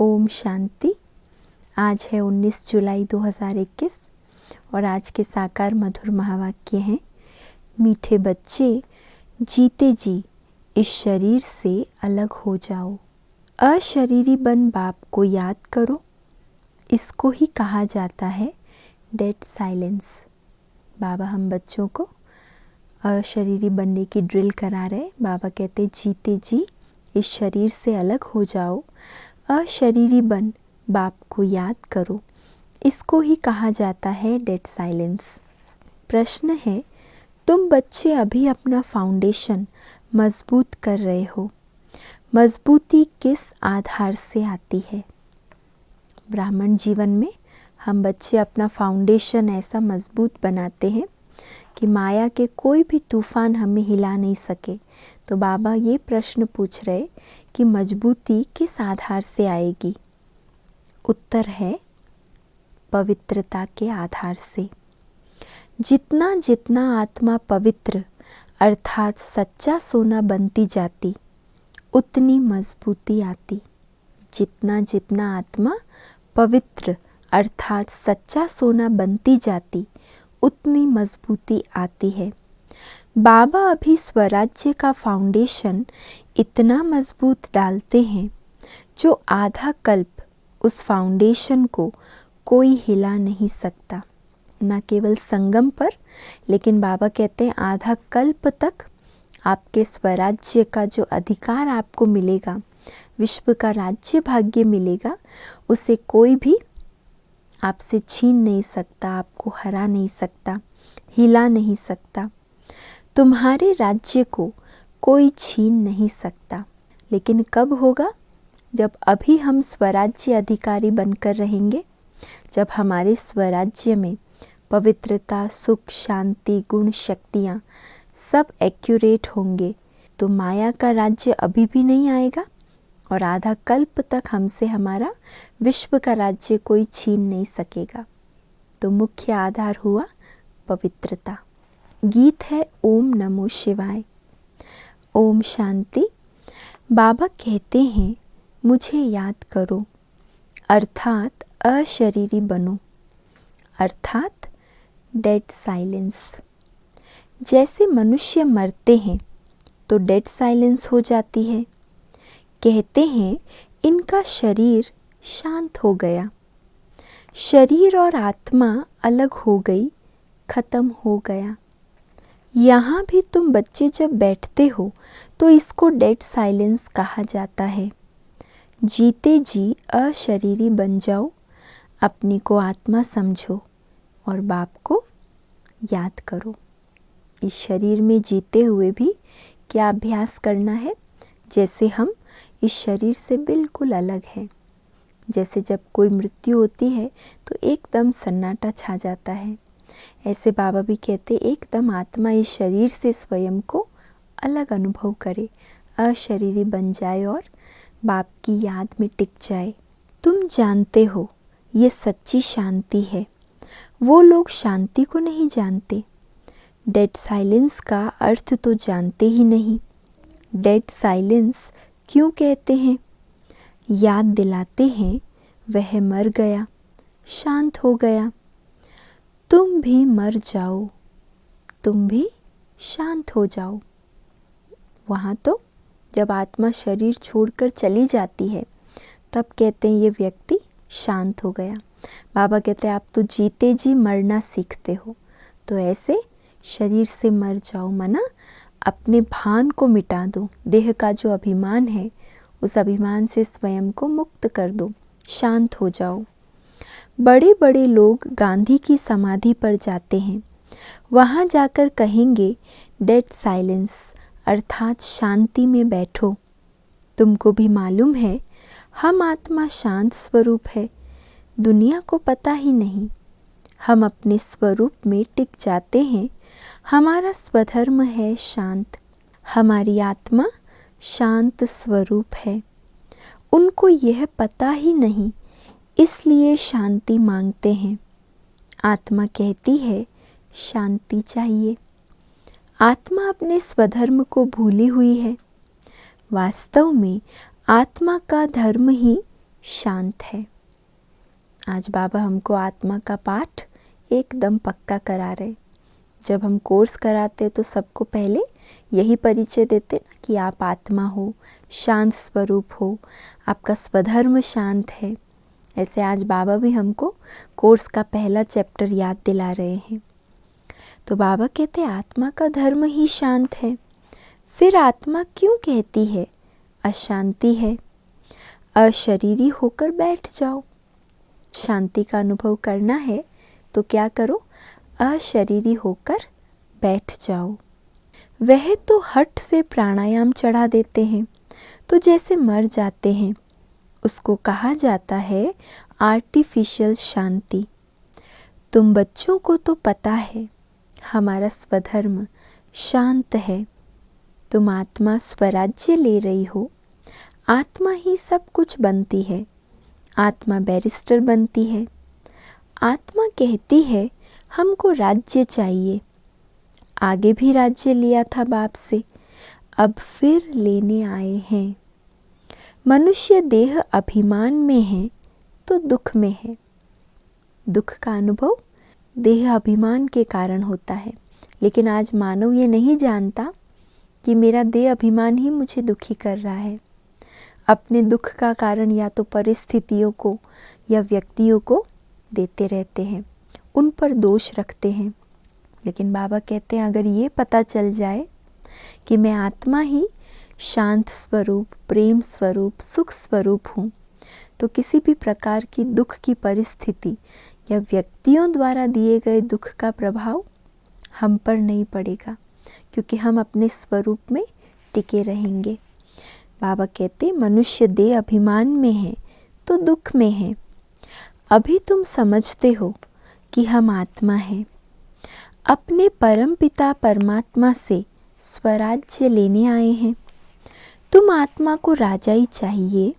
ओम शांति। आज है 19 जुलाई 2021 और आज के साकार मधुर महावाक्य हैं, मीठे बच्चे जीते जी इस शरीर से अलग हो जाओ। अशरीरी बन बाप को याद करो। इसको ही कहा जाता है डेड साइलेंस। बाबा हम बच्चों को अशरीरी बनने की ड्रिल करा रहे। बाबा कहते जीते जी इस शरीर से अलग हो जाओ, अशरीरी बन बाप को याद करो। इसको ही कहा जाता है डेड साइलेंस। प्रश्न है, तुम बच्चे अभी अपना फाउंडेशन मजबूत कर रहे हो। मजबूती किस आधार से आती है? ब्राह्मण जीवन में हम बच्चे अपना फाउंडेशन ऐसा मजबूत बनाते हैं कि माया के कोई भी तूफान हमें हिला नहीं सके। तो बाबा ये प्रश्न पूछ रहे कि मजबूती किस आधार से आएगी? उत्तर है पवित्रता के आधार से। जितना जितना आत्मा पवित्र अर्थात सच्चा सोना बनती जाती, उतनी मजबूती आती। जितना जितना आत्मा पवित्र अर्थात सच्चा सोना बनती जाती, उतनी मजबूती आती है। बाबा अभी स्वराज्य का फाउंडेशन इतना मजबूत डालते हैं जो आधा कल्प उस फाउंडेशन को कोई हिला नहीं सकता। न केवल संगम पर, लेकिन बाबा कहते हैं आधा कल्प तक आपके स्वराज्य का जो अधिकार आपको मिलेगा, विश्व का राज्य भाग्य मिलेगा, उसे कोई भी आपसे छीन नहीं सकता, आपको हरा नहीं सकता, हिला नहीं सकता। तुम्हारे राज्य को कोई छीन नहीं सकता। लेकिन कब होगा? जब अभी हम स्वराज्य अधिकारी बनकर रहेंगे, जब हमारे स्वराज्य में पवित्रता, सुख, शांति, गुण, शक्तियाँ सब एक्यूरेट होंगे, तो माया का राज्य अभी भी नहीं आएगा और आधा कल्प तक हमसे हमारा विश्व का राज्य कोई छीन नहीं सकेगा। तो मुख्य आधार हुआ पवित्रता। गीत है ओम नमो शिवाय। ओम शांति। बाबा कहते हैं मुझे याद करो, अर्थात अशरीरी बनो, अर्थात डेड साइलेंस। जैसे मनुष्य मरते हैं तो डेड साइलेंस हो जाती है। कहते हैं इनका शरीर शांत हो गया। शरीर और आत्मा अलग हो गई, खत्म हो गया। यहाँ भी तुम बच्चे जब बैठते हो तो इसको डेड साइलेंस कहा जाता है। जीते जी अशरीरी बन जाओ, अपनी को आत्मा समझो और बाप को याद करो। इस शरीर में जीते हुए भी क्या अभ्यास करना है? जैसे हम इस शरीर से बिल्कुल अलग हैं। जैसे जब कोई मृत्यु होती है तो एकदम सन्नाटा छा जाता है, ऐसे बाबा भी कहते एकदम आत्मा इस शरीर से स्वयं को अलग अनुभव करे, अशरीरी बन जाए और बाप की याद में टिक जाए। तुम जानते हो ये सच्ची शांति है। वो लोग शांति को नहीं जानते। डेड साइलेंस का अर्थ तो जानते ही नहीं। डेड साइलेंस क्यों कहते हैं? याद दिलाते हैं वह मर गया, शांत हो गया। तुम भी मर जाओ, तुम भी शांत हो जाओ। वहाँ तो जब आत्मा शरीर छोड़कर चली जाती है तब कहते हैं ये व्यक्ति शांत हो गया। बाबा कहते हैं आप तो जीते जी मरना सीखते हो, तो ऐसे शरीर से मर जाओ, मना अपने भान को मिटा दो। देह का जो अभिमान है उस अभिमान से स्वयं को मुक्त कर दो, शांत हो जाओ। बड़े बड़े लोग गांधी की समाधि पर जाते हैं, वहाँ जाकर कहेंगे डेड साइलेंस अर्थात शांति में बैठो। तुमको भी मालूम है हम आत्मा शांत स्वरूप है, दुनिया को पता ही नहीं। हम अपने स्वरूप में टिक जाते हैं। हमारा स्वधर्म है शांत, हमारी आत्मा शांत स्वरूप है। उनको यह पता ही नहीं, इसलिए शांति मांगते हैं। आत्मा कहती है शांति चाहिए। आत्मा अपने स्वधर्म को भूली हुई है। वास्तव में आत्मा का धर्म ही शांत है। आज बाबा हमको आत्मा का पाठ एकदम पक्का करा रहे। जब हम कोर्स कराते तो सबको पहले यही परिचय देते ना कि आप आत्मा हो, शांत स्वरूप हो, आपका स्वधर्म शांत है। ऐसे आज बाबा भी हमको कोर्स का पहला चैप्टर याद दिला रहे हैं। तो बाबा कहते आत्मा का धर्म ही शांत है। फिर आत्मा क्यों कहती है अशांति है? अशरीरी होकर बैठ जाओ। शांति का अनुभव करना है तो क्या करो? अशरीरी होकर बैठ जाओ। वह तो हठ से प्राणायाम चढ़ा देते हैं तो जैसे मर जाते हैं। उसको कहा जाता है आर्टिफिशियल शांति। तुम बच्चों को तो पता है हमारा स्वधर्म शांत है। तुम आत्मा स्वराज्य ले रही हो। आत्मा ही सब कुछ बनती है। आत्मा बैरिस्टर बनती है। आत्मा कहती है हमको राज्य चाहिए। आगे भी राज्य लिया था बाप से, अब फिर लेने आए हैं। मनुष्य देह अभिमान में है तो दुख में है। दुख का अनुभव देह अभिमान के कारण होता है। लेकिन आज मानव ये नहीं जानता कि मेरा देह अभिमान ही मुझे दुखी कर रहा है। अपने दुख का कारण या तो परिस्थितियों को या व्यक्तियों को देते रहते हैं, उन पर दोष रखते हैं। लेकिन बाबा कहते हैं अगर ये पता चल जाए कि मैं आत्मा ही शांत स्वरूप, प्रेम स्वरूप, सुख स्वरूप हूँ, तो किसी भी प्रकार की दुख की परिस्थिति या व्यक्तियों द्वारा दिए गए दुख का प्रभाव हम पर नहीं पड़ेगा, क्योंकि हम अपने स्वरूप में टिके रहेंगे। बाबा कहते मनुष्य देह अभिमान में है तो दुख में है। अभी तुम समझते हो कि हम आत्मा हैं। अपने परम पिता परमात्मा से स्वराज्य लेने आए हैं। तुम आत्मा को राजा ही चाहिए।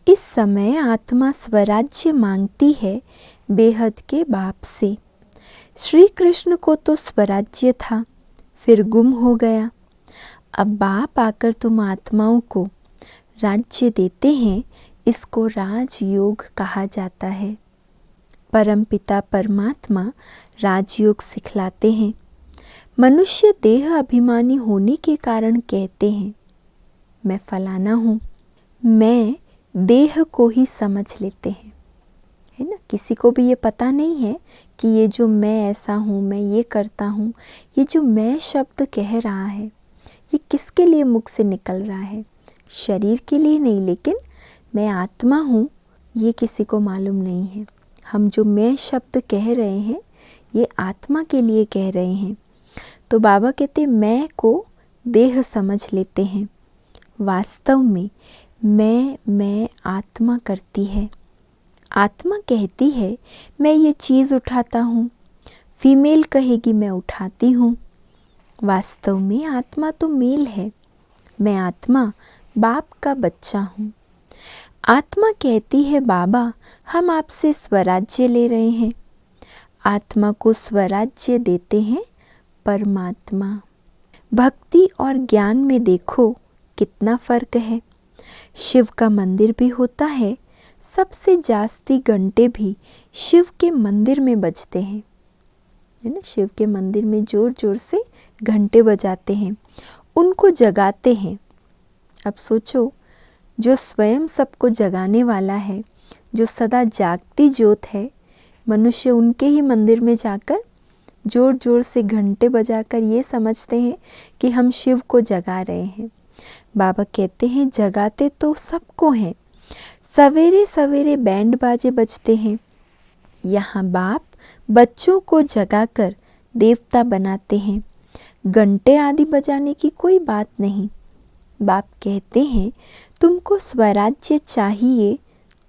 इस समय आत्मा स्वराज्य मांगती है बेहद के बाप से। श्री कृष्ण को तो स्वराज्य था, फिर गुम हो गया। अब बाप आकर तुम आत्माओं को राज्य देते हैं। इसको राजयोग कहा जाता है। परम पिता परमात्मा राजयोग सिखलाते हैं। मनुष्य देह अभिमानी होने के कारण कहते हैं मैं फलाना हूँ, मैं देह को ही समझ लेते हैं, है ना। किसी को भी ये पता नहीं है कि ये जो मैं ऐसा हूँ, मैं ये करता हूँ, ये जो मैं शब्द कह रहा है ये किसके लिए मुख से निकल रहा है? शरीर के लिए नहीं, लेकिन मैं आत्मा हूँ ये किसी को मालूम नहीं है। हम जो मैं शब्द कह रहे हैं ये आत्मा के लिए कह रहे हैं। तो बाबा कहते मैं को देह समझ लेते हैं। वास्तव में मैं आत्मा करती है। आत्मा कहती है मैं ये चीज़ उठाता हूँ, फीमेल कहेगी मैं उठाती हूँ। वास्तव में आत्मा तो मेल है। मैं आत्मा बाप का बच्चा हूँ। आत्मा कहती है बाबा हम आपसे स्वराज्य ले रहे हैं। आत्मा को स्वराज्य देते हैं परमात्मा। भक्ति और ज्ञान में देखो कितना फ़र्क है। शिव का मंदिर भी होता है, सबसे जास्ती घंटे भी शिव के मंदिर में बजते हैं, है ना। शिव के मंदिर में ज़ोर ज़ोर से घंटे बजाते हैं, उनको जगाते हैं। अब सोचो जो स्वयं सबको जगाने वाला है, जो सदा जागती ज्योत है, मनुष्य उनके ही मंदिर में जाकर ज़ोर ज़ोर से घंटे बजाकर ये समझते हैं कि हम शिव को जगा रहे हैं। बाबा कहते हैं जगाते तो सबको हैं। सवेरे सवेरे बैंड बाजे बजते हैं। यहाँ बाप बच्चों को जगाकर देवता बनाते हैं। घंटे आदि बजाने की कोई बात नहीं। बाप कहते हैं तुमको स्वराज्य चाहिए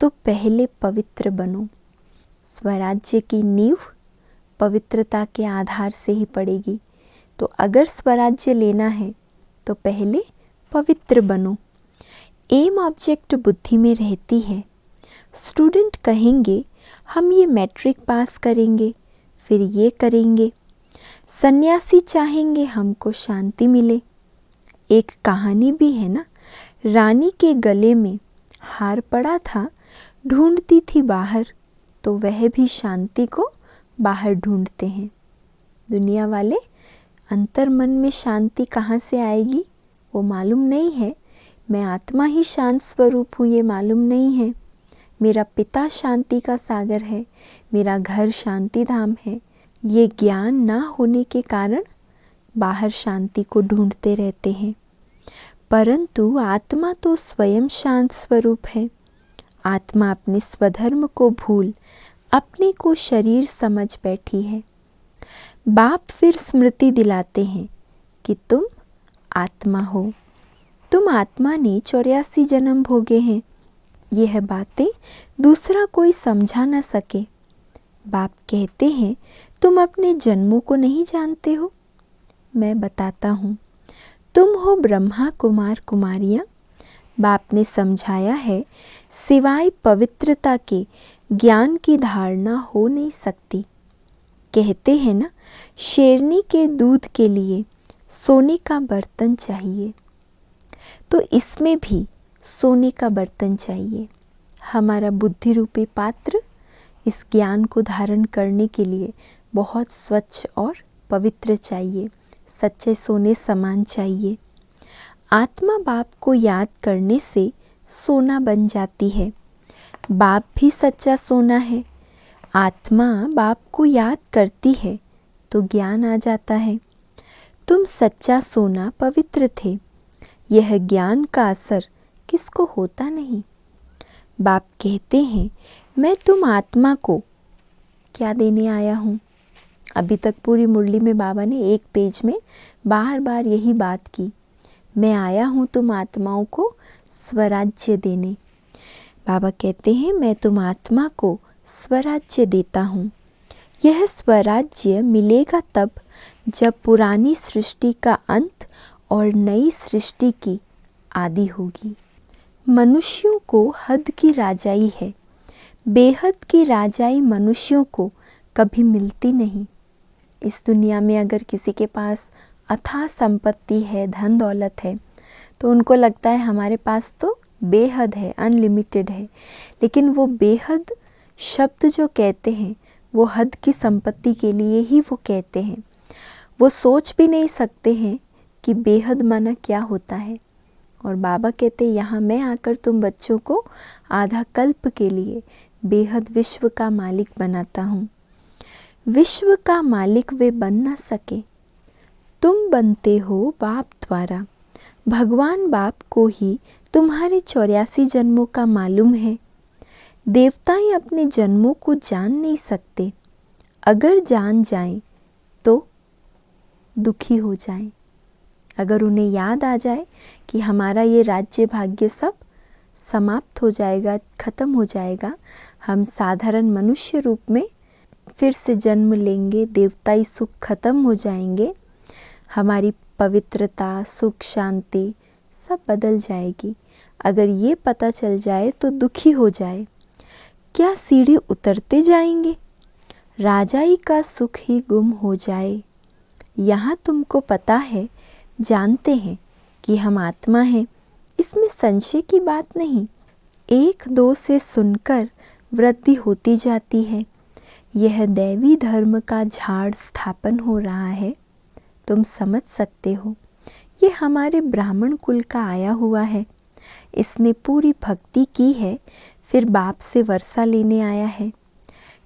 तो पहले पवित्र बनो। स्वराज्य की नींव पवित्रता के आधार से ही पड़ेगी। तो अगर स्वराज्य लेना है तो पहले पवित्र बनो। एम ऑब्जेक्ट बुद्धि में रहती है। स्टूडेंट कहेंगे हम ये मैट्रिक पास करेंगे, फिर ये करेंगे। सन्यासी चाहेंगे हमको शांति मिले। एक कहानी भी है ना, रानी के गले में हार पड़ा था, ढूंढती थी बाहर, तो वह भी शांति को बाहर ढूंढते हैं। दुनिया वाले अंतर मन में शांति कहाँ से आएगी वो मालूम नहीं है। मैं आत्मा ही शांत स्वरूप हूँ ये मालूम नहीं है। मेरा पिता शांति का सागर है, मेरा घर शांति धाम है। ये ज्ञान ना होने के कारण बाहर शांति को ढूंढते रहते हैं, परंतु आत्मा तो स्वयं शांत स्वरूप है। आत्मा अपने स्वधर्म को भूल अपने को शरीर समझ बैठी है। बाप फिर स्मृति दिलाते हैं कि तुम आत्मा हो, तुम आत्मा ने 84 जन्म भोगे हैं। यह बातें दूसरा कोई समझा न सके। बाप कहते हैं तुम अपने जन्मों को नहीं जानते हो। मैं बताता हूँ, तुम हो ब्रह्मा कुमार कुमारियाँ। बाप ने समझाया है सिवाय पवित्रता के ज्ञान की धारणा हो नहीं सकती। कहते हैं ना, शेरनी के दूध के लिए सोने का बर्तन चाहिए, तो इसमें भी सोने का बर्तन चाहिए। हमारा बुद्धि रूपी पात्र इस ज्ञान को धारण करने के लिए बहुत स्वच्छ और पवित्र चाहिए, सच्चे सोने समान चाहिए। आत्मा बाप को याद करने से सोना बन जाती है। बाप भी सच्चा सोना है। आत्मा बाप को याद करती है तो ज्ञान आ जाता है। तुम सच्चा सोना पवित्र थे। यह ज्ञान का असर किसको होता नहीं। बाप कहते हैं मैं तुम आत्मा को क्या देने आया हूँ। अभी तक पूरी मुरली में बाबा ने एक पेज में बार बार यही बात की, मैं आया हूँ तुम आत्माओं को स्वराज्य देने। बाबा कहते हैं मैं तुम आत्मा को स्वराज्य देता हूँ। यह स्वराज्य मिलेगा तब जब पुरानी सृष्टि का अंत और नई सृष्टि की आदि होगी। मनुष्यों को हद की राजाई है, बेहद की राजाई मनुष्यों को कभी मिलती नहीं। इस दुनिया में अगर किसी के पास अथाह संपत्ति है, धन दौलत है, तो उनको लगता है हमारे पास तो बेहद है, अनलिमिटेड है। लेकिन वो बेहद शब्द जो कहते हैं वो हद की संपत्ति के लिए ही वो कहते हैं। वो सोच भी नहीं सकते हैं कि बेहद माना क्या होता है। और बाबा कहते यहाँ मैं आकर तुम बच्चों को आधा कल्प के लिए बेहद विश्व का मालिक बनाता हूँ। विश्व का मालिक वे बन ना सके, तुम बनते हो बाप द्वारा। भगवान बाप को ही तुम्हारे 84 जन्मों का मालूम है। देवताएं अपने जन्मों को जान नहीं सकते। अगर जान जाएं तो दुखी हो जाएं। अगर उन्हें याद आ जाए कि हमारा ये राज्य भाग्य सब समाप्त हो जाएगा, ख़त्म हो जाएगा, हम साधारण मनुष्य रूप में फिर से जन्म लेंगे, देवताई सुख खत्म हो जाएंगे, हमारी पवित्रता, सुख, शांति सब बदल जाएगी। अगर ये पता चल जाए तो दुखी हो जाए। क्या सीढ़ी उतरते जाएंगे? राजाई का सुख ही गुम हो जाए। यहाँ तुमको पता है, जानते हैं कि हम आत्मा हैं, इसमें संशय की बात नहीं। एक दो से सुनकर वृद्धि होती जाती है। यह दैवी धर्म का झाड़ स्थापन हो रहा है। तुम समझ सकते हो, ये हमारे ब्राह्मण कुल का आया हुआ है। इसने पूरी भक्ति की है, फिर बाप से वर्षा लेने आया है।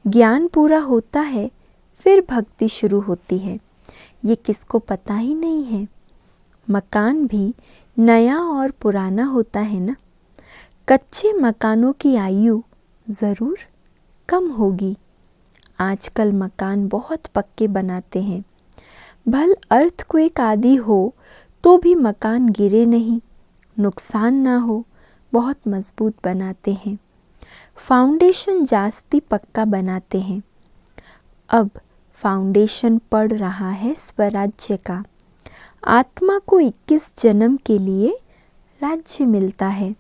ज्ञान पूरा होता है, फिर भक्ति शुरू होती है। ये किसको पता ही नहीं है। मकान भी नया और पुराना होता है ना। कच्चे मकानों की आयु ज़रूर कम होगी। आजकल मकान बहुत पक्के बनाते हैं। भल अर्थक्वेक आदि हो तो भी मकान गिरे नहीं, नुकसान ना हो, बहुत मजबूत बनाते हैं। फाउंडेशन जास्ती पक्का बनाते हैं। अब फाउंडेशन पड़ रहा है स्वराज्य का। आत्मा को 21 जन्म के लिए राज्य मिलता है।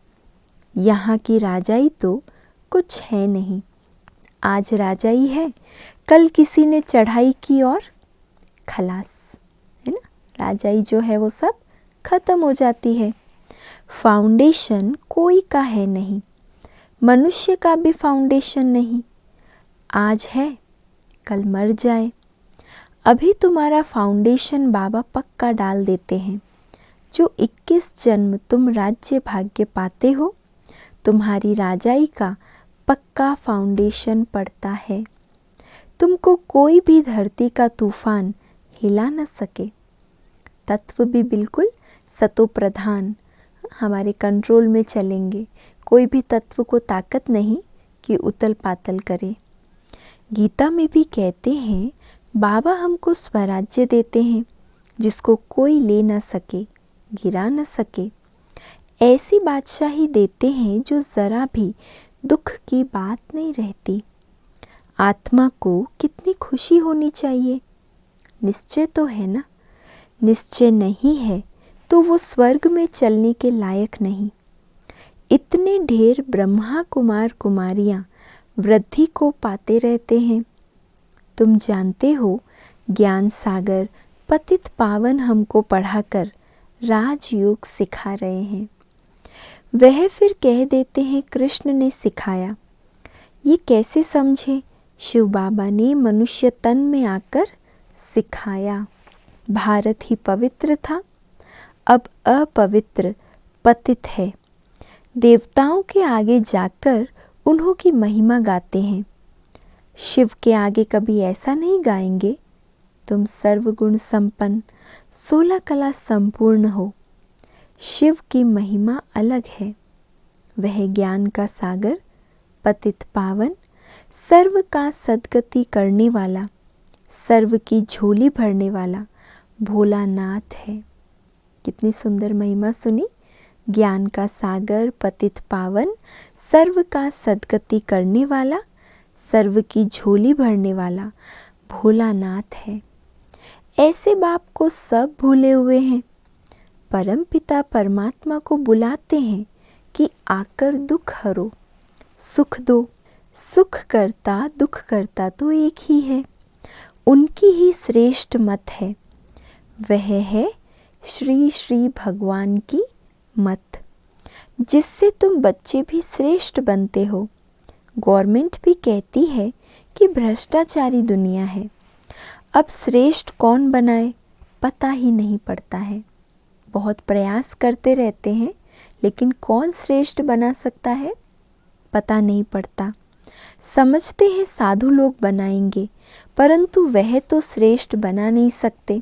यहाँ की राजाई तो कुछ है नहीं। आज राजाई है, कल किसी ने चढ़ाई की और खलास, है ना। राजाई जो है वो सब खत्म हो जाती है। फाउंडेशन कोई का है नहीं, मनुष्य का भी फाउंडेशन नहीं। आज है कल मर जाए। अभी तुम्हारा फाउंडेशन बाबा पक्का डाल देते हैं। जो 21 जन्म तुम राज्य भाग्य पाते हो, तुम्हारी राजाई का पक्का फाउंडेशन पड़ता है। तुमको कोई भी धरती का तूफान हिला न सके। तत्व भी बिल्कुल सतो प्रधान हमारे कंट्रोल में चलेंगे। कोई भी तत्व को ताकत नहीं कि उतल पातल करे। गीता में भी कहते हैं बाबा हमको स्वराज्य देते हैं जिसको कोई ले ना सके, गिरा न सके। ऐसी बादशाही देते हैं जो ज़रा भी दुख की बात नहीं रहती। आत्मा को कितनी खुशी होनी चाहिए। निश्चय तो है ना। निश्चय नहीं है तो वो स्वर्ग में चलने के लायक नहीं। इतने ढेर ब्रह्मा कुमार कुमारियाँ वृद्धि को पाते रहते हैं। तुम जानते हो ज्ञान सागर पतित पावन हमको पढ़ाकर राजयोग सिखा रहे हैं। वह फिर कह देते हैं कृष्ण ने सिखाया। ये कैसे समझे? शिव बाबा ने मनुष्य तन में आकर सिखाया। भारत ही पवित्र था, अब अपवित्र पतित है। देवताओं के आगे जाकर उन्हों की महिमा गाते हैं। शिव के आगे कभी ऐसा नहीं गाएंगे, तुम सर्वगुण संपन्न 16 कला संपूर्ण हो। शिव की महिमा अलग है। वह ज्ञान का सागर पतित पावन, सर्व का सद्गति करने वाला, सर्व की झोली भरने वाला भोलानाथ है। कितनी सुंदर महिमा सुनी। ज्ञान का सागर पतित पावन, सर्व का सद्गति करने वाला, सर्व की झोली भरने वाला भोलानाथ है। ऐसे बाप को सब भूले हुए हैं। परम पिता परमात्मा को बुलाते हैं कि आकर दुख हरो, सुख दो। सुख करता दुख करता तो एक ही है। उनकी ही श्रेष्ठ मत है। वह है श्री श्री भगवान की मत, जिससे तुम बच्चे भी श्रेष्ठ बनते हो। गवर्नमेंट भी कहती है कि भ्रष्टाचारी दुनिया है। अब श्रेष्ठ कौन बनाए पता ही नहीं पड़ता है। बहुत प्रयास करते रहते हैं लेकिन कौन श्रेष्ठ बना सकता है पता नहीं पड़ता। समझते हैं साधु लोग बनाएंगे, परंतु वह तो श्रेष्ठ बना नहीं सकते।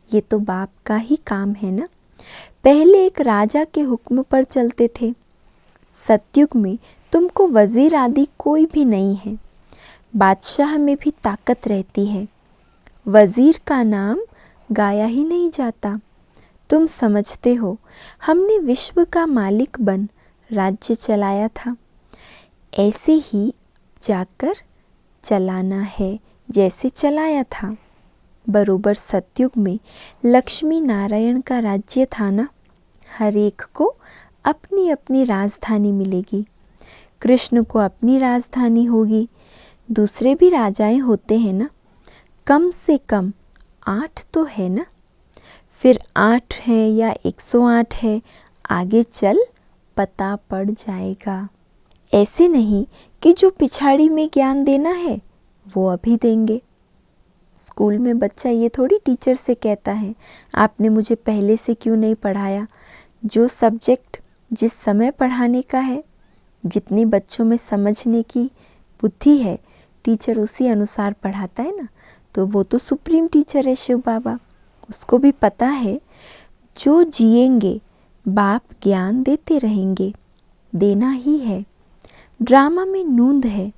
ये तो बाप का ही काम है ना। पहले एक राजा के हुक्म पर चलते थे। सतयुग में तुमको वजीर आदि कोई भी नहीं है। बादशाह में भी ताकत रहती है। वजीर का नाम गाया ही नहीं जाता। तुम समझते हो हमने विश्व का मालिक बन राज्य चलाया था। ऐसे ही जाकर चलाना है जैसे चलाया था। बरोबर सतयुग में लक्ष्मी नारायण का राज्य था ना। हर एक को अपनी अपनी राजधानी मिलेगी। कृष्ण को अपनी राजधानी होगी। दूसरे भी राजाएं होते हैं ना। कम से कम 8 तो है ना। फिर 8 है या 108 है, आगे चल पता पड़ जाएगा। ऐसे नहीं कि जो पिछाड़ी में ज्ञान देना है वो अभी देंगे। स्कूल में बच्चा ये थोड़ी टीचर से कहता है आपने मुझे पहले से क्यों नहीं पढ़ाया। जो सब्जेक्ट जिस समय पढ़ाने का है, जितनी बच्चों में समझने की बुद्धि है, टीचर उसी अनुसार पढ़ाता है ना। तो वो तो सुप्रीम टीचर है शिव बाबा। उसको भी पता है जो जिएंगे बाप ज्ञान देते रहेंगे, देना ही है। ड्रामा में नूंद है,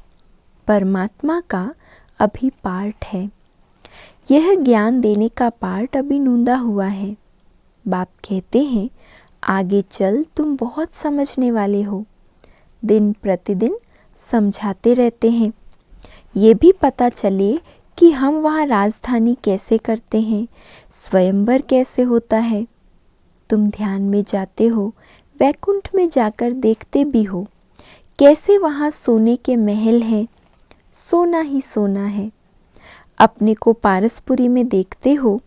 परमात्मा का अभी पार्ट है। यह ज्ञान देने का पार्ट अभी नूंदा हुआ है। बाप कहते हैं आगे चल तुम बहुत समझने वाले हो। दिन प्रतिदिन समझाते रहते हैं। ये भी पता चले कि हम वहाँ राजधानी कैसे करते हैं, स्वयंवर कैसे होता है। तुम ध्यान में जाते हो, वैकुंठ में जाकर देखते भी हो कैसे वहाँ सोने के महल हैं, सोना ही सोना है। अपने को पारसपुरी में देखते हो,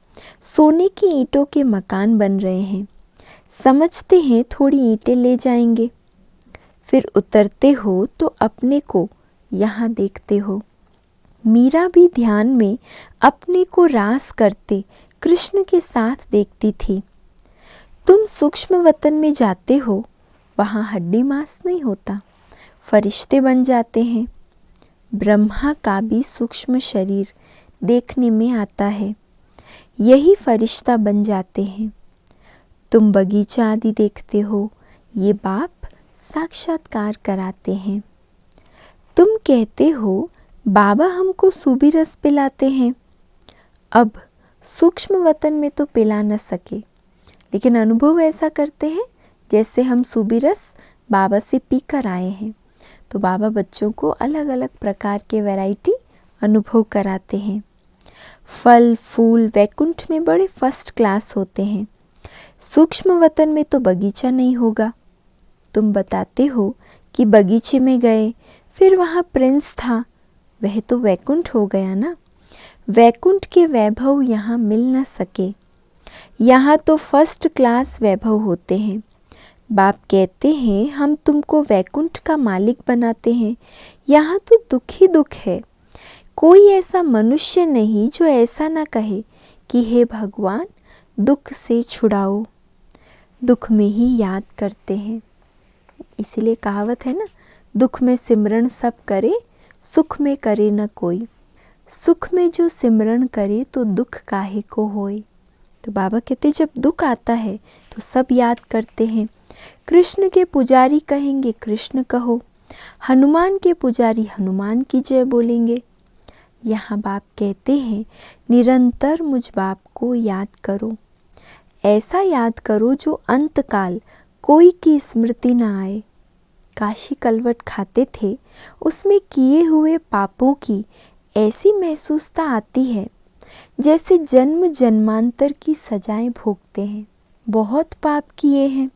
सोने की ईंटों के मकान बन रहे हैं। समझते हैं थोड़ी ईंटें ले जाएंगे। फिर उतरते हो तो अपने को यहाँ देखते हो। मीरा भी ध्यान में अपने को रास करते कृष्ण के साथ देखती थी। तुम सूक्ष्म वतन में जाते हो, वहाँ हड्डी मांस नहीं होता, फरिश्ते बन जाते हैं। ब्रह्मा का भी सूक्ष्म शरीर देखने में आता है, यही फरिश्ता बन जाते हैं। तुम बगीचा आदि देखते हो, ये बाप साक्षात्कार कराते हैं। तुम कहते हो बाबा हमको सूबी रस पिलाते हैं। अब सूक्ष्म वतन में तो पिला न सके, लेकिन अनुभव ऐसा करते हैं जैसे हम सूबी रस बाबा से पी कर आए हैं। तो बाबा बच्चों को अलग अलग प्रकार के वैरायटी अनुभव कराते हैं। फल फूल वैकुंठ में बड़े फर्स्ट क्लास होते हैं, सूक्ष्म वतन में तो बगीचा नहीं होगा। तुम बताते हो कि बगीचे में गए, फिर वहाँ प्रिंस था, वह तो वैकुंठ हो गया ना। वैकुंठ के वैभव यहाँ मिल न सके, यहाँ तो फर्स्ट क्लास वैभव होते हैं। बाप कहते हैं हम तुमको वैकुंठ का मालिक बनाते हैं, यहाँ तो दुख ही दुख है। कोई ऐसा मनुष्य नहीं जो ऐसा ना कहे कि हे भगवान दुख से छुड़ाओ। दुख में ही याद करते हैं, इसीलिए कहावत है ना, दुख में सिमरन सब करे, सुख में करे न कोई। सुख में जो सिमरन करे तो दुख काहे को होए। तो बाबा कहते जब दुख आता है तो सब याद करते हैं। कृष्ण के पुजारी कहेंगे कृष्ण कहो, हनुमान के पुजारी हनुमान की जय बोलेंगे। यहाँ बाप कहते हैं निरंतर मुझ बाप को याद करो, ऐसा याद करो जो अंतकाल कोई की स्मृति न आए। काशी कलवट खाते थे, उसमें किए हुए पापों की ऐसी महसूसता आती है जैसे जन्म जन्मांतर की सजाएं भोगते हैं। बहुत पाप किए हैं,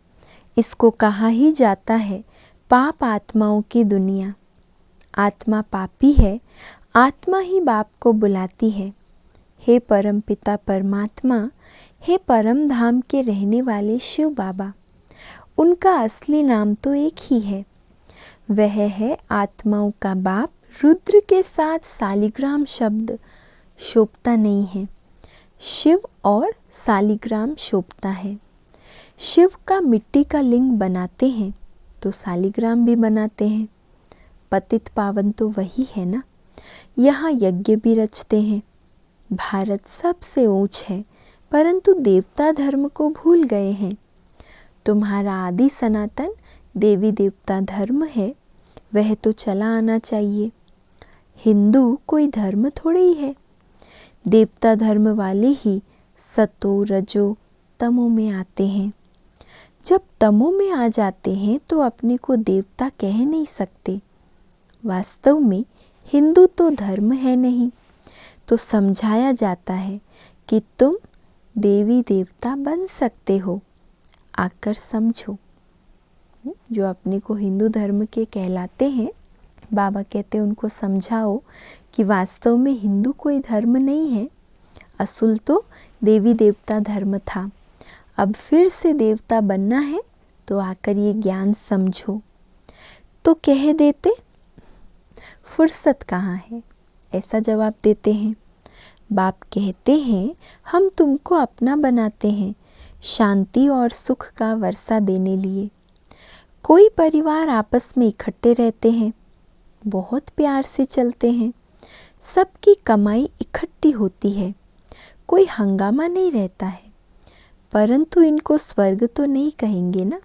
इसको कहा ही जाता है पाप आत्माओं की दुनिया। आत्मा पापी है, आत्मा ही बाप को बुलाती है, हे परम पिता परमात्मा, हे परम धाम के रहने वाले शिव बाबा। उनका असली नाम तो एक ही है, वह है आत्माओं का बाप। रुद्र के साथ सालिग्राम शब्द शोभता नहीं है, शिव और सालिग्राम शोभता है। शिव का मिट्टी का लिंग बनाते हैं तो सालिग्राम भी बनाते हैं। पतित पावन तो वही है ना। यहाँ यज्ञ भी रचते हैं। भारत सबसे ऊंच है, परंतु देवता धर्म को भूल गए हैं। तुम्हारा आदि सनातन देवी देवता धर्म है, वह तो चला आना चाहिए। हिंदू कोई धर्म थोड़े ही है। देवता धर्म वाले ही सतो रजो तमो में आते हैं। जब तमो में आ जाते हैं तो अपने को देवता कह नहीं सकते। वास्तव में हिंदू तो धर्म है नहीं, तो समझाया जाता है कि तुम देवी देवता बन सकते हो, आकर समझो। जो अपने को हिंदू धर्म के कहलाते हैं, बाबा कहते हैं उनको समझाओ कि वास्तव में हिंदू कोई धर्म नहीं है, असुल तो देवी देवता धर्म था। अब फिर से देवता बनना है तो आकर ये ज्ञान समझो। तो कह देते फुर्सत कहाँ है, ऐसा जवाब देते हैं। बाप कहते हैं हम तुमको अपना बनाते हैं, शांति और सुख का वर्षा देने लिए। कोई परिवार आपस में इकट्ठे रहते हैं, बहुत प्यार से चलते हैं, सबकी कमाई इकट्ठी होती है, कोई हंगामा नहीं रहता है। परंतु इनको स्वर्ग तो नहीं कहेंगे ना,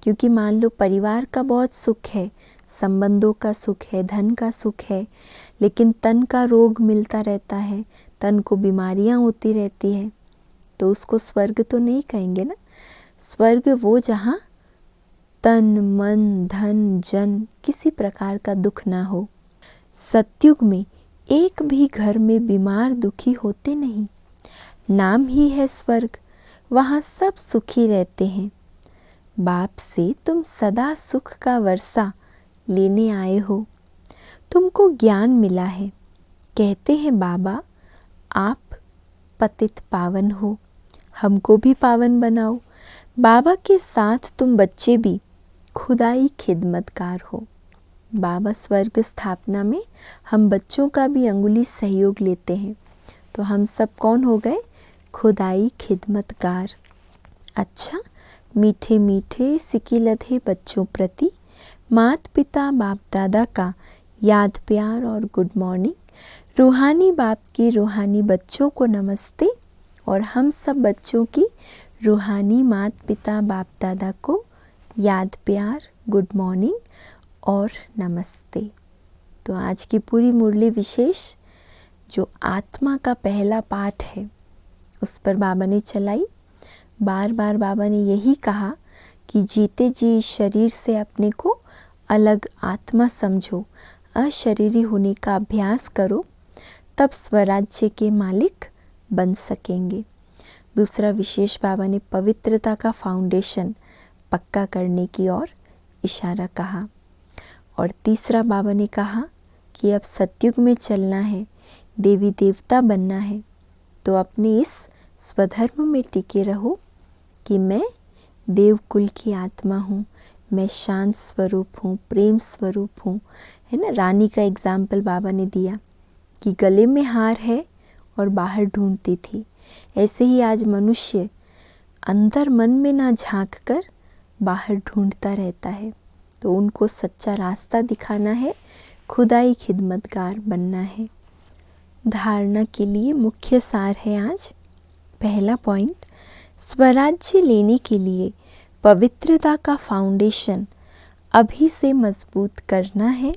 क्योंकि मान लो परिवार का बहुत सुख है, संबंधों का सुख है, धन का सुख है, लेकिन तन का रोग मिलता रहता है, तन को बीमारियां होती रहती है, तो उसको स्वर्ग तो नहीं कहेंगे ना। स्वर्ग वो जहाँ तन मन धन जन किसी प्रकार का दुख ना हो। सतयुग में एक भी घर में बीमार दुखी होते नहीं। नाम ही है स्वर्ग, वहाँ सब सुखी रहते हैं। बाप से तुम सदा सुख का वर्षा लेने आए हो, तुमको ज्ञान मिला है। कहते हैं बाबा आप पतित पावन हो, हमको भी पावन बनाओ। बाबा के साथ तुम बच्चे भी खुदाई खिदमतगार हो। बाबा स्वर्ग स्थापना में हम बच्चों का भी अंगुली सहयोग लेते हैं, तो हम सब कौन हो गए? खुदाई खिदमतगार। अच्छा, मीठे मीठे सिकिलधे बच्चों प्रति माता पिता बाप दादा का याद प्यार और गुड मॉर्निंग। रूहानी बाप की रूहानी बच्चों को नमस्ते और हम सब बच्चों की रूहानी माता पिता बाप दादा को याद प्यार, गुड मॉर्निंग और नमस्ते। तो आज की पूरी मुरली विशेष जो आत्मा का पहला पाठ है उस पर बाबा ने चलाई। बार बार बाबा ने यही कहा कि जीते जी शरीर से अपने को अलग आत्मा समझो, अशरीरी होने का अभ्यास करो, तब स्वराज्य के मालिक बन सकेंगे। दूसरा विशेष बाबा ने पवित्रता का फाउंडेशन पक्का करने की ओर इशारा कहा। और तीसरा बाबा ने कहा कि अब सतयुग में चलना है, देवी देवता बनना है, तो अपने इस स्वधर्म में टिके रहो कि मैं देवकुल की आत्मा हूँ, मैं शांत स्वरूप हूँ, प्रेम स्वरूप हूँ, है ना। रानी का एग्जाम्पल बाबा ने दिया कि गले में हार है और बाहर ढूंढती थी। ऐसे ही आज मनुष्य अंदर मन में ना झांक कर बाहर ढूंढता रहता है, तो उनको सच्चा रास्ता दिखाना है, खुदाई खिदमतगार बनना है। धारणा के लिए मुख्य सार है आज। पहला पॉइंट, स्वराज्य लेने के लिए पवित्रता का फाउंडेशन अभी से मजबूत करना है।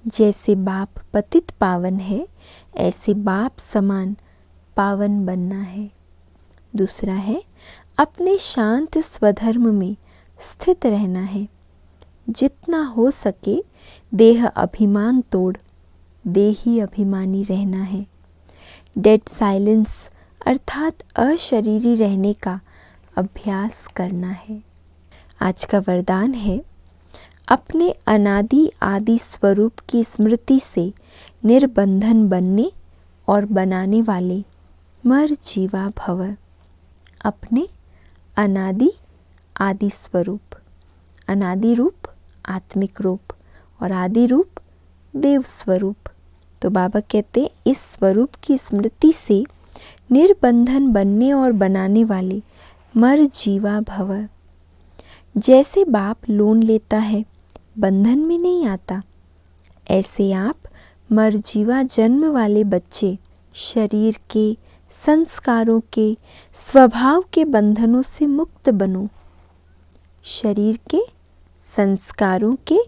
जैसे बाप पतित पावन है, ऐसे बाप समान पावन बनना है। दूसरा है, अपने शांत स्वधर्म में स्थित रहना है। जितना हो सके देह अभिमान तोड़ देही अभिमानी रहना है। डेड साइलेंस अर्थात अशरीरी रहने का अभ्यास करना है। आज का वरदान है, अपने अनादि आदि स्वरूप की स्मृति से निर्बंधन बनने और बनाने वाले मर जीवा भव। अपने अनादि आदि स्वरूप, अनादि रूप आत्मिक रूप और आदि रूप देव स्वरूप। तो बाबा कहते हैं इस स्वरूप की स्मृति से निर्बंधन बनने और बनाने वाले मर जीवा भव। जैसे बाप लोन लेता है, बंधन में नहीं आता, ऐसे आप मर जीवा जन्म वाले बच्चे शरीर के, संस्कारों के, स्वभाव के बंधनों से मुक्त बनो। शरीर के, संस्कारों के,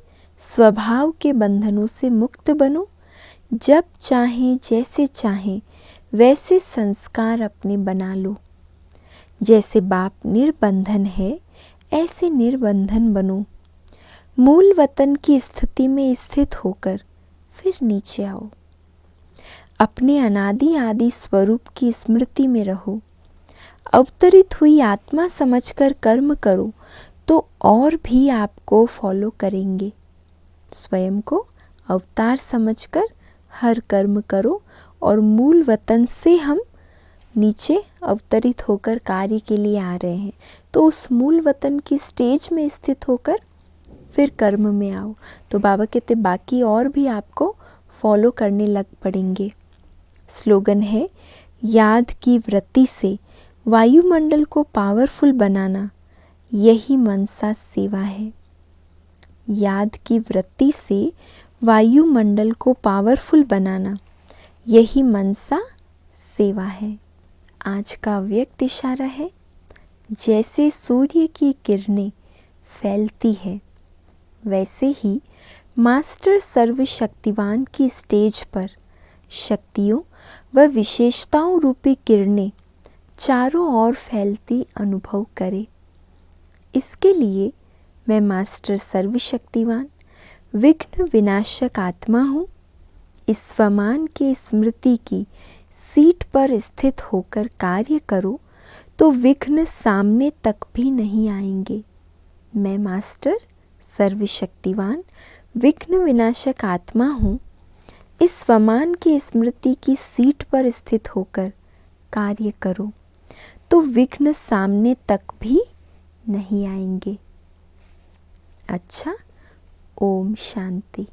स्वभाव के बंधनों से मुक्त बनो। जब चाहें, जैसे चाहें वैसे संस्कार अपने बना लो। जैसे बाप निर्बंधन है, ऐसे निर्बंधन बनो। मूल वतन की स्थिति में स्थित होकर फिर नीचे आओ। अपने अनादि आदि स्वरूप की स्मृति में रहो। अवतरित हुई आत्मा समझकर कर्म करो तो और भी आपको फॉलो करेंगे। स्वयं को अवतार समझकर हर कर्म करो और मूल वतन से हम नीचे अवतरित होकर कार्य के लिए आ रहे हैं, तो उस मूल वतन की स्टेज में स्थित होकर फिर कर्म में आओ। तो बाबा कहते बाकी और भी आपको फॉलो करने लग पड़ेंगे। स्लोगन है, याद की वृत्ति से वायुमंडल को पावरफुल बनाना, यही मनसा सेवा है। याद की वृत्ति से वायुमंडल को पावरफुल बनाना, यही मनसा सेवा है। आज का व्यक्त इशारा है, जैसे सूर्य की किरणें फैलती है, वैसे ही मास्टर सर्वशक्तिवान की स्टेज पर शक्तियों व विशेषताओं रूपी किरणें चारों ओर फैलती अनुभव करे। इसके लिए मैं मास्टर सर्वशक्तिवान विघ्न विनाशक आत्मा हूँ। इस स्वमान के स्मृति की सीट पर स्थित होकर कार्य करो तो विघ्न सामने तक भी नहीं आएंगे। मैं मास्टर सर्वशक्तिवान विघ्न विनाशक आत्मा हूँ। इस स्वमान की स्मृति की सीट पर स्थित होकर कार्य करो तो विघ्न सामने तक भी नहीं आएंगे। अच्छा, ओम शांति।